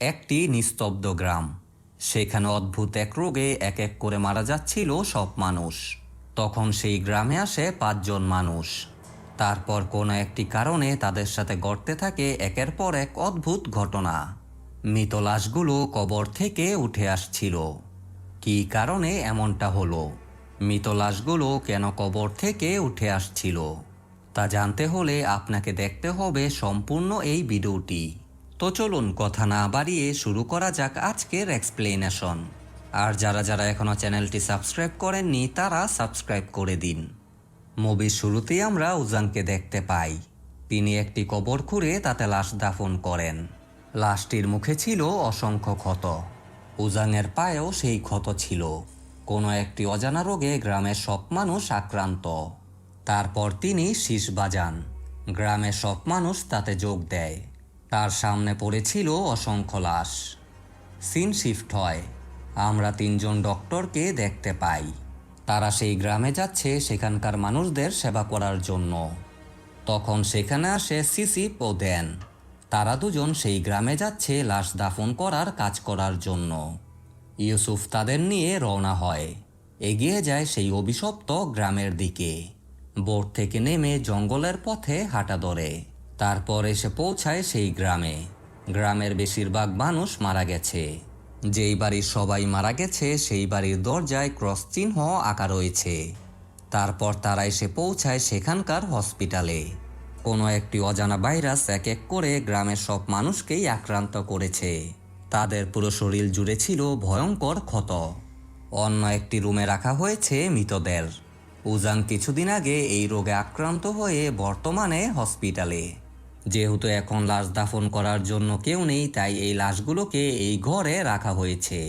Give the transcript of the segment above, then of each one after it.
একটি নিস্তব্ধ গ্রাম। সেখানে অদ্ভুত এক রোগে এক এক করে মারা যাচ্ছিল সব মানুষ। তখন সেই গ্রামে আসে 5 জন মানুষ। তারপর কোনো একটি কারণে তাদের সাথে ঘটতে থাকে একের পর এক অদ্ভুত ঘটনা। মৃত লাশগুলো কবর থেকে উঠে আসছিল। কী কারণে এমনটা হলো, মৃত লাশগুলো কেন কবর থেকে উঠে আসছিল, তা জানতে হলে আপনাকে দেখতে হবে সম্পূর্ণ এই ভিডিওটি। তো চলুন কথা না বাড়িয়ে শুরু করা যাক আজকের এক্সপ্লেনেশন। আর যারা যারা এখনও চ্যানেলটি সাবস্ক্রাইব করেননি তারা সাবস্ক্রাইব করে দিন। মুভির শুরুতেই আমরা উজাংকে দেখতে পাই। তিনি একটি কবর খুঁড়ে তাতে লাশ দাফন করেন। লাশটির মুখে ছিল অসংখ্য ক্ষত। উজাংয়ের পায়েও সেই ক্ষত ছিল। কোনো একটি অজানা রোগে গ্রামের সব মানুষ আক্রান্ত। তারপর তিনি শীষ বাজান। গ্রামের সব মানুষ তাতে যোগ দেয়। তার সামনে পড়েছিল অসংখ্য লাশ। সিন শিফট হয়। আমরা 3 জন ডক্টরকে দেখতে পাই। তারা সেই গ্রামে যাচ্ছে সেখানকার মানুষদের সেবা করার জন্য। তখন সেখানে আসে সিসিপ ও দেন। তারা দুজন সেই গ্রামে যাচ্ছে লাশ দাফন করার কাজ করার জন্য। ইউসুফ তাদের নিয়ে রওনা হয়। এগিয়ে যায় সেই অভিশপ্ত গ্রামের দিকে। বোট থেকে নেমে জঙ্গলের পথে হাঁটা ধরে। তারপর এসে পৌঁছায় সেই গ্রামে। গ্রামের বেশিরভাগ মানুষ মারা গেছে। যেই বাড়ির সবাই মারা গেছে সেই বাড়ির দরজায় ক্রস চিহ্ন আঁকা রয়েছে। তারপর তারা এসে পৌঁছায় সেখানকার হসপিটালে। কোনো একটি অজানা ভাইরাস এক এক করে গ্রামের সব মানুষকেই আক্রান্ত করেছে। তাদের পুরো শরীর জুড়ে ছিল ভয়ঙ্কর ক্ষত। অন্য একটি রুমে রাখা হয়েছে মৃতদের। উজাং কিছুদিন আগে এই রোগে আক্রান্ত হয়ে বর্তমানে হসপিটালে। যেহেতু এখন লাশ দাফন করার জন্য কেউ নেই, তাই এই লাশগুলোকে এই ঘরে রাখা হয়েছে।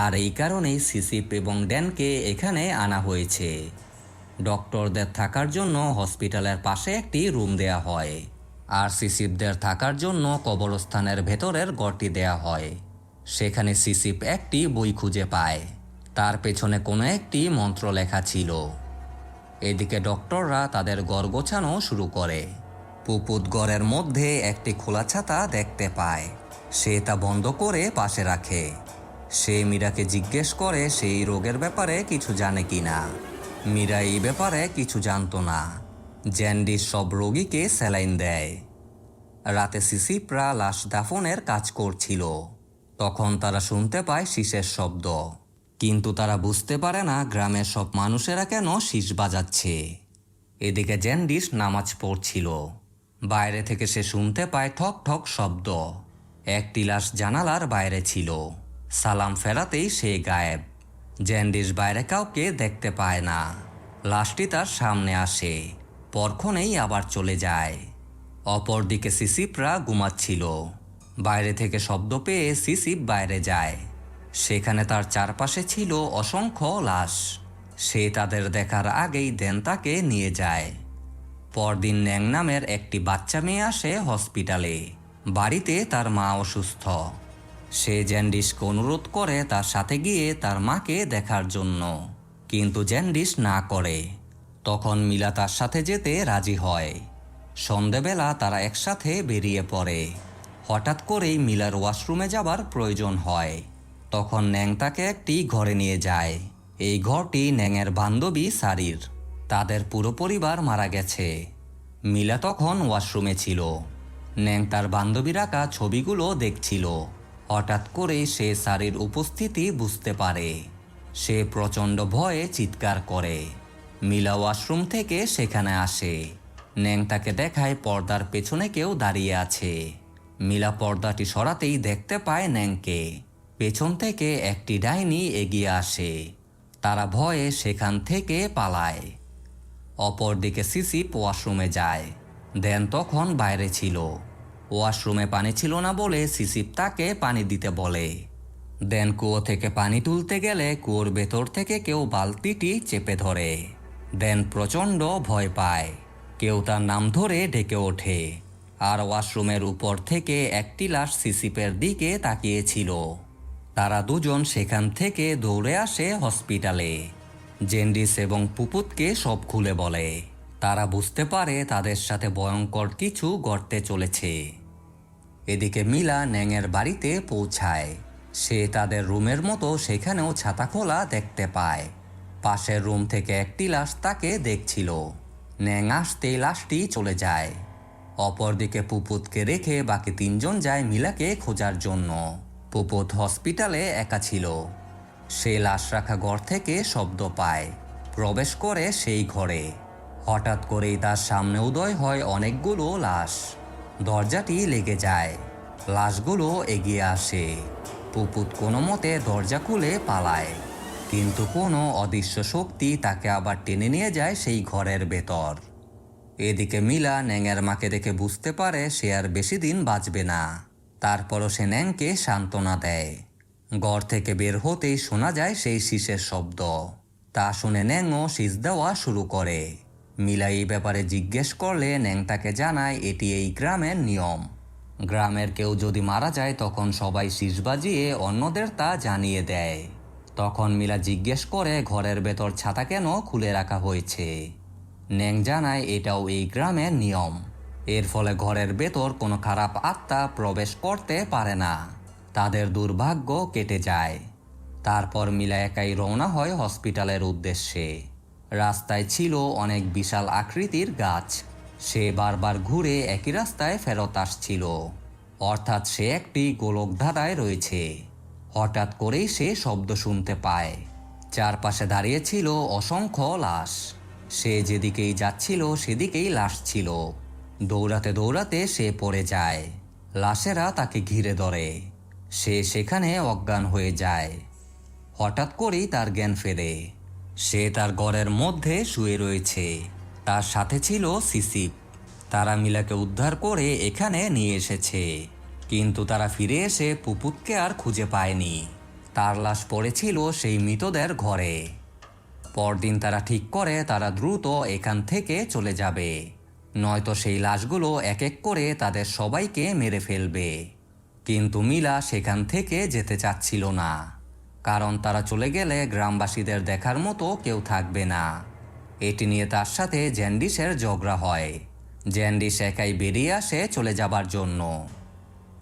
আর এই কারণেই সিসিপ এবং ড্যানকে এখানে আনা হয়েছে। ডক্টরদের থাকার জন্য হসপিটালের পাশে একটি রুম দেয়া হয়। আর সিসিপদের থাকার জন্য কবরস্থানের ভেতরের ঘরটি দেয়া হয়। সেখানে সিসিপ একটি বই খুঁজে পায়। তার পেছনে কোনো একটি মন্ত্র লেখা ছিল। এদিকে ডক্টররা তাদের ঘর গোছানো শুরু করে। পুপুত ঘরের মধ্যে একটি খোলা ছাতা দেখতে পায়। সে তা বন্ধ করে পাশে রাখে। সে মীরাকে জিজ্ঞেস করে সেই রোগের ব্যাপারে কিছু জানে কিনা। মীরা এই ব্যাপারে কিছু জানতো না। জ্যান্ডিস সব রোগীকে স্যালাইন দেয়। রাতে সিসিপরা লাশ দাফনের কাজ করছিল। তখন তারা শুনতে পায় শীষের শব্দ। কিন্তু তারা বুঝতে পারে না গ্রামের সব মানুষেরা কেন শীষ বাজাচ্ছে। এদিকে জ্যান্ডিস নামাজ পড়ছিল। বাইরে থেকে সে শুনতে পায় ঠক ঠক শব্দ। একটি লাশ জানালার বাইরে ছিল। সালাম ফেরাতেই সে গায়েব। জ্যান্ডিস বাইরে কাউকে দেখতে পায় না। লাশটি তার সামনে আসে, পরক্ষণেই আবার চলে যায়। অপরদিকে সিসিপরা ঘুমাচ্ছিল। বাইরে থেকে শব্দ পেয়ে সিসিপ বাইরে যায়। সেখানে তার চারপাশে ছিল অসংখ্য লাশ। সে তাদের দেখার আগেই দেন তাকে নিয়ে যায়। পরদিন ন্যাং নামের একটি বাচ্চা মেয়ে আসে হসপিটালে। বাড়িতে তার মা অসুস্থ। সে জ্যান্ডিসকে অনুরোধ করে তার সাথে গিয়ে তার মাকে দেখার জন্য, কিন্তু জ্যান্ডিস না করে। তখন মিলা তার সাথে যেতে রাজি হয়। সন্ধেবেলা তারা একসাথে বেরিয়ে পড়ে। হঠাৎ করেই মিলার ওয়াশরুমে যাবার প্রয়োজন হয়। তখন ন্যাং তাকে একটি ঘরে নিয়ে যায়। এই ঘরটি ন্যাংয়ের বান্ধবী সারির। তাদের পুরো পরিবার মারা গেছে। মিলা তখন ওয়াশরুমে ছিল। ন্যাং তার বান্ধবীর আঁকা ছবিগুলো দেখছিল। হঠাৎ করেই সে সারির উপস্থিতি বুঝতে পারে। সে প্রচণ্ড ভয়ে চিৎকার করে। মিলা ওয়াশরুম থেকে সেখানে আসে। ন্যাং তাকে দেখায় পর্দার পেছনে কেউ দাঁড়িয়ে আছে। মিলা পর্দাটি সরাতেই দেখতে পায় ন্যাংকে। পেছন থেকে একটি ডাইনি এগিয়ে আসে। তারা ভয়ে সেখান থেকে পালায়। অপরদিকে সিসিপ ওয়াশরুমে যায়। দেন তখন বাইরে ছিল। ওয়াশরুমে পানি ছিল না বলে সিসিপ তাকে পানি দিতে বলে। দেন কুয়ো থেকে পানি তুলতে গেলে কুয়োর ভেতর থেকে কেউ বালতিটি চেপে ধরে। দেন প্রচণ্ড ভয় পায়। কেউ তার নাম ধরে ডেকে ওঠে। আর ওয়াশরুমের উপর থেকে একটি লাশ সিসিপের দিকে তাকিয়েছিল। তারা দুজন সেখান থেকে দৌড়ে আসে হসপিটালে। জেন্ডিস এবং পুপুতকে সব খুলে বলে। তারা বুঝতে পারে তাদের সাথে ভয়ঙ্কর কিছু ঘটতে চলেছে। এদিকে মিলা ন্যাংয়ের বাড়িতে পৌঁছায়। সে তাদের রুমের মতো সেখানেও ছাতা খোলা দেখতে পায়। পাশের রুম থেকে একটি লাশ তাকে দেখছিল। ন্যাং আসতেই লাশটি চলে যায়। অপরদিকে পুপুতকে রেখে বাকি তিনজন যায় মিলাকে খোঁজার জন্য। পুপুত হসপিটালে একা ছিল। সে লাশ রাখা ঘর থেকে শব্দ পায়, প্রবেশ করে সেই ঘরে। হঠাৎ করেই তার সামনে উদয় হয় অনেকগুলো লাশ। দরজাটি লেগে যায়, লাশগুলো এগিয়ে আসে। পুপুত কোনো মতে দরজা খুলে পালায়, কিন্তু কোনো অদৃশ্য শক্তি তাকে আবার টেনে নিয়ে যায় সেই ঘরের ভেতর। এদিকে মিলা ন্যাংয়ের মাকে দেখে বুঝতে পারে সে আর বেশি দিন বাঁচবে না। তারপরও সে ন্যাংকে সান্ত্বনা দেয়। ঘর থেকে বের হতেই শোনা যায় সেই শীষের শব্দ। তা শুনে ন্যাংও শীষ দেওয়া শুরু করে। মিলা এই ব্যাপারে জিজ্ঞেস করলে ন্যাং তাকে জানায় এটি এই গ্রামের নিয়ম। গ্রামের কেউ যদি মারা যায় তখন সবাই শীষ বাজিয়ে অন্যদের তা জানিয়ে দেয়। তখন মিলা জিজ্ঞেস করে ঘরের ভেতর ছাতা কেন খুলে রাখা হয়েছে। ন্যাং জানায় এটাও এই গ্রামের নিয়ম। এর ফলে ঘরের ভেতর কোনো খারাপ আত্মা প্রবেশ করতে পারে না, তাদের দুর্ভাগ্য কেটে যায়। তারপর মিলা একাই রওনা হয় হসপিটালের উদ্দেশ্যে। রাস্তায় ছিল অনেক বিশাল আকৃতির গাছ। সে বারবার ঘুরে একই রাস্তায় ফেরত আসছিল, অর্থাৎ সে একটি গোলক ধাঁধায় রয়েছে। হঠাৎ করেই সে শব্দ শুনতে পায়। চারপাশে দাঁড়িয়ে ছিল অসংখ্য লাশ। সে যেদিকেই যাচ্ছিল সেদিকেই লাশ ছিল। দৌড়াতে দৌড়াতে সে পড়ে যায়। লাশেরা তাকে ঘিরে ধরে। সে সেখানে অজ্ঞান হয়ে যায়। হঠাৎ করেই তার জ্ঞান ফেরে। সে তার ঘরের মধ্যে শুয়ে রয়েছে। তার সাথে ছিল সিসিপ। তারা মিলাকে উদ্ধার করে এখানে নিয়ে এসেছে, কিন্তু তারা ফিরে এসে পুপুতকে আর খুঁজে পায়নি। তার লাশ পড়েছিল সেই মৃতদের ঘরে। পরদিন তারা ঠিক করে তারা দ্রুত এখান থেকে চলে যাবে, নয়তো সেই লাশগুলো এক এক করে তাদের সবাইকে মেরে ফেলবে। কিন্তু মিলা সেখান থেকে যেতে চাচ্ছিল না, কারণ তারা চলে গেলে গ্রামবাসীদের দেখার মতো কেউ থাকবে না। এটি নিয়ে তার সাথে জ্যান্ডিসের ঝগড়া হয়। জ্যান্ডিস একাই বেরিয়ে আসে চলে যাবার জন্য।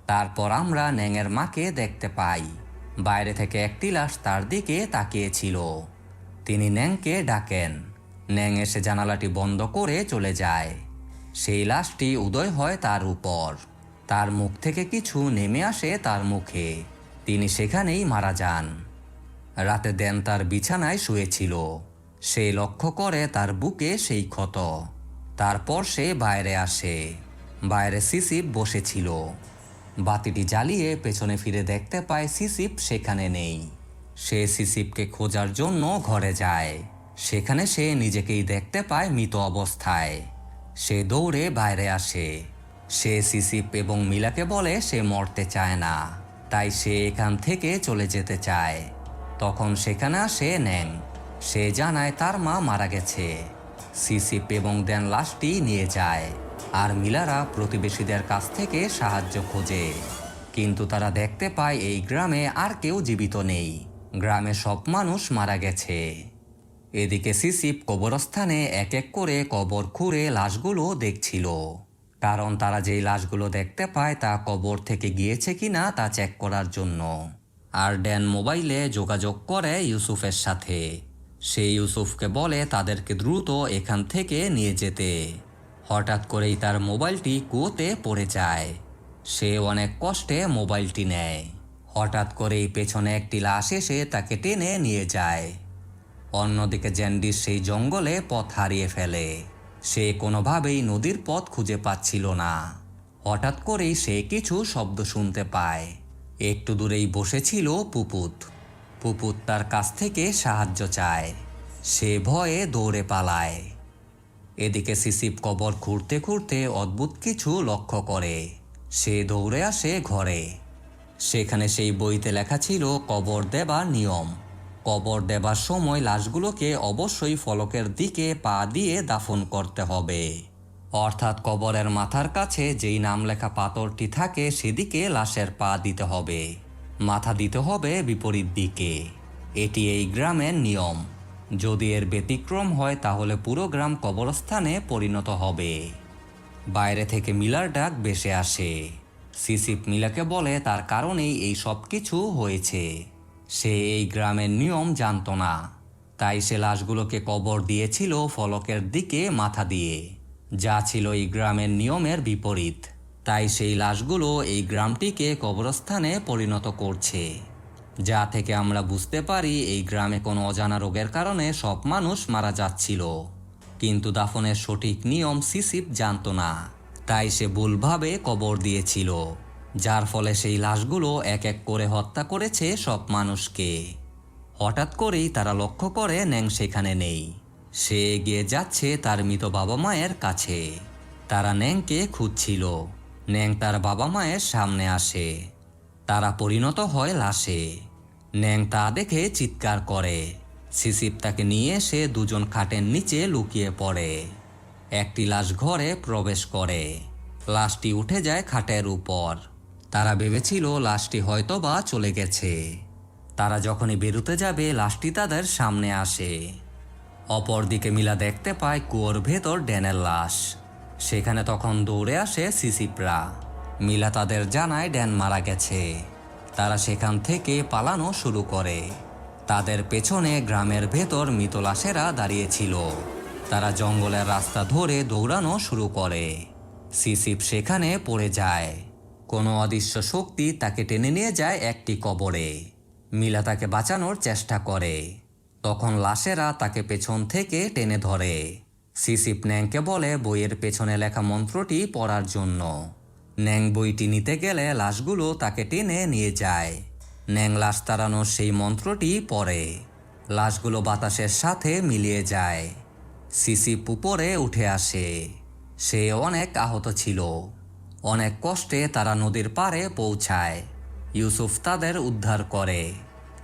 তারপর আমরা ন্যাংয়ের মাকে দেখতে পাই। বাইরে থেকে একটি লাশ তার দিকে তাকিয়েছিল। তিনি ন্যাংকে ডাকেন। ন্যাং এসে জানালাটি বন্ধ করে চলে যায়। সেই লাশটি উদয় হয় তার উপর। তার মুখ থেকে কিছু নেমে আসে তার মুখে। তিনি সেখানেই মারা যান। রাতে দেন তার বিছানায় শুয়েছিল। সে লক্ষ্য করে তার বুকে সেই ক্ষত। তারপর সে বাইরে আসে। বাইরে সিসিপ বসেছিল। বাতিটি জ্বালিয়ে পেছনে ফিরে দেখতে পায় সিসিপ সেখানে নেই। সে সিসিপকে খোঁজার জন্য ঘরে যায়। সেখানে সে নিজেকেই দেখতে পায় মৃত অবস্থায়। সে দৌড়ে বাইরে আসে। সে সিসিপ এবং মিলাকে বলে সে মরতে চায় না, তাই সে এখান থেকে চলে যেতে চায়। তখন সেখানে আসে ন্যাং। সে জানায় তার মা মারা গেছে। সিসিপ এবং দেন লাশটি নিয়ে যায়, আর মিলারা প্রতিবেশীদের কাছ থেকে সাহায্য খোঁজে। কিন্তু তারা দেখতে পায় এই গ্রামে আর কেউ জীবিত নেই। গ্রামে সব মানুষ মারা গেছে। এদিকে সিসিপ কবরস্থানে এক এক করে কবর খুঁড়ে লাশগুলো দেখছিল, কারণ তারা যেই লাশগুলো দেখতে পায় তা কবর থেকে গিয়েছে কিনা তা চেক করার জন্য। আর ড্যান মোবাইলে যোগাযোগ করে ইউসুফের সাথে। সে ইউসুফকে বলে তাদেরকে দ্রুত এখান থেকে নিয়ে যেতে। হঠাৎ করেই তার মোবাইলটি কুয়োতে পড়ে যায়। সে অনেক কষ্টে মোবাইলটি নেয়। হঠাৎ করেই পেছনে একটি লাশ এসে তাকে টেনে নিয়ে যায়। অন্যদিকে জ্যান্ডিস সেই জঙ্গলে পথ হারিয়ে ফেলে। সে কোনোভাবেই নদীর পথ খুঁজে পাচ্ছিল না। হঠাৎ করেই সে কিছু শব্দ শুনতে পায়। একটু দূরেই বসেছিল পুপুত। পুপুত তার কাছ থেকে সাহায্য চায়। সে ভয়ে দৌড়ে পালায়। এদিকে সিসিপ কবর খুঁড়তে খুঁড়তে অদ্ভুত কিছু লক্ষ্য করে। সে দৌড়ে আসে ঘরে। সেখানে সেই বইতে লেখা ছিল কবর দেবার নিয়ম। কবর দেবার সময় লাশগুলোকে অবশ্যই ফলকের দিকে পা দিয়ে দাফন করতে হবে, অর্থাৎ কবরের মাথার কাছে যেই নাম লেখা পাথরটি থাকে সেদিকে লাশের পা দিতে হবে। মাথা দিতে হবে বিপরীত দিকে। এটি এই গ্রামের নিয়ম। যদি এর ব্যতিক্রম হয় তাহলে পুরো গ্রাম কবরস্থানে পরিণত হবে। বাইরে থেকে মিলার ডাক ভেসে আসে। সিসিপ মিলাকে বলে তার কারণেই এই সব কিছু হয়েছে। সে এই গ্রামের নিয়ম জানতো না, তাই সে লাশগুলোকে কবর দিয়েছিল ফলকের দিকে মাথা দিয়ে, যা ছিল এই গ্রামের নিয়মের বিপরীত। তাই সেই লাশগুলো এই গ্রামটিকে কবরস্থানে পরিণত করছে, যা থেকে আমরা বুঝতে পারি এই গ্রামে কোনো অজানা রোগের কারণে সব মানুষ মারা যাচ্ছিল। কিন্তু দাফনের সঠিক নিয়ম সিসিপ জানতো না, তাই সে ভুলভাবে কবর দিয়েছিল, যার ফলে সেই লাশগুলো এক এক করে হত্যা করেছে সব মানুষকে। হঠাৎ করেই তারা লক্ষ্য করে ন্যাং সেখানে নেই। সে এগিয়ে যাচ্ছে তার মৃত বাবা মায়ের কাছে। তারা ন্যাংকে খুঁজছিল। ন্যাং তার বাবা মায়ের সামনে আসে। তারা পরিণত হয় লাশে। ন্যাং তা দেখে চিৎকার করে। সিসিপ তাকে নিয়ে এসে দুজন খাটের নিচে লুকিয়ে পড়ে। একটি লাশ ঘরে প্রবেশ করে। লাশটি উঠে যায় খাটের উপর। তারা ভেবেছিল লাশটি হয়তোবা চলে গেছে। তারা যখনই বেরোতে যাবে লাশটি তাদের সামনে আসে। অপরদিকে মিলা দেখতে পায় কুয়োর ভেতর ড্যানের লাশ। সেখানে তখন দৌড়ে আসে সিসিপরা। মিলা তাদের জানায় ড্যান মারা গেছে। তারা সেখান থেকে পালানো শুরু করে। তাদের পেছনে গ্রামের ভেতর মৃত লাশেরা দাঁড়িয়েছিল। তারা জঙ্গলের রাস্তা ধরে দৌড়ানো শুরু করে। সিসিপ সেখানে পড়ে যায়। কোনো অদৃশ্য শক্তি তাকে টেনে নিয়ে যায় একটি কবরে। মিলা তাকে বাঁচানোর চেষ্টা করে। তখন লাশেরা তাকে পেছন থেকে টেনে ধরে। সিসিপ ন্যাংকে বলে বইয়ের পেছনে লেখা মন্ত্রটি পড়ার জন্য। ন্যাং বইটি নিতে গেলে লাশগুলো তাকে টেনে নিয়ে যায়। ন্যাং লাশ তাড়ানোর সেই মন্ত্রটি পড়ে। লাশগুলো বাতাসের সাথে মিলিয়ে যায়। সিসিপ উপরে উঠে আসে। সে অনেক আহত ছিল। অনেক কষ্টে তারা নদীর পাড়ে পৌঁছায়। ইউসুফ তাদের উদ্ধার করে।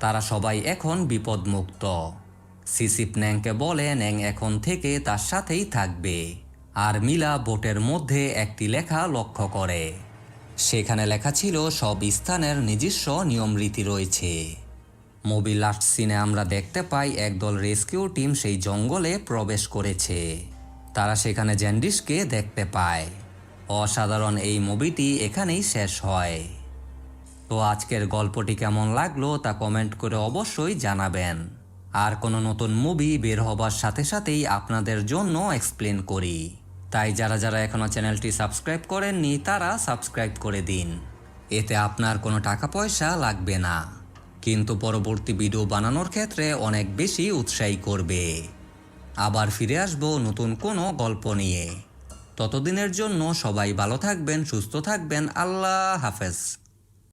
তারা সবাই এখন বিপদমুক্ত। সিসিপ ন্যাংকে বলে ন্যাং এখন থেকে তার সাথেই থাকবে। আর মিলা বোটের মধ্যে একটি লেখা লক্ষ্য করে। সেখানে লেখা ছিল সব স্থানের নিজস্ব নিয়ম রীতি রয়েছে। মুভি লাস্ট সিনে আমরা দেখতে পাই একদল রেস্কিউ টিম সেই জঙ্গলে প্রবেশ করেছে। তারা সেখানে জ্যান্ডিসকে দেখতে পায়। অসাধারণ এই মুভিটি এখানেই শেষ হয়। তো আজকের গল্পটি কেমন লাগলো তা কমেন্ট করে অবশ্যই জানাবেন। আর কোনো নতুন মুভি বের হবার সাথে সাথেই আপনাদের জন্য এক্সপ্লেন করি। তাই যারা যারা এখনও চ্যানেলটি সাবস্ক্রাইব করেননি তারা সাবস্ক্রাইব করে দিন। এতে আপনার কোনো টাকা পয়সা লাগবে না, কিন্তু পরবর্তী ভিডিও বানানোর ক্ষেত্রে অনেক বেশি উৎসাহী করবে। আবার ফিরে আসবো নতুন কোনো গল্প নিয়ে। ততদিনের জন্য সবাই ভালো থাকবেন, সুস্থ থাকবেন। আল্লাহ হাফেজ।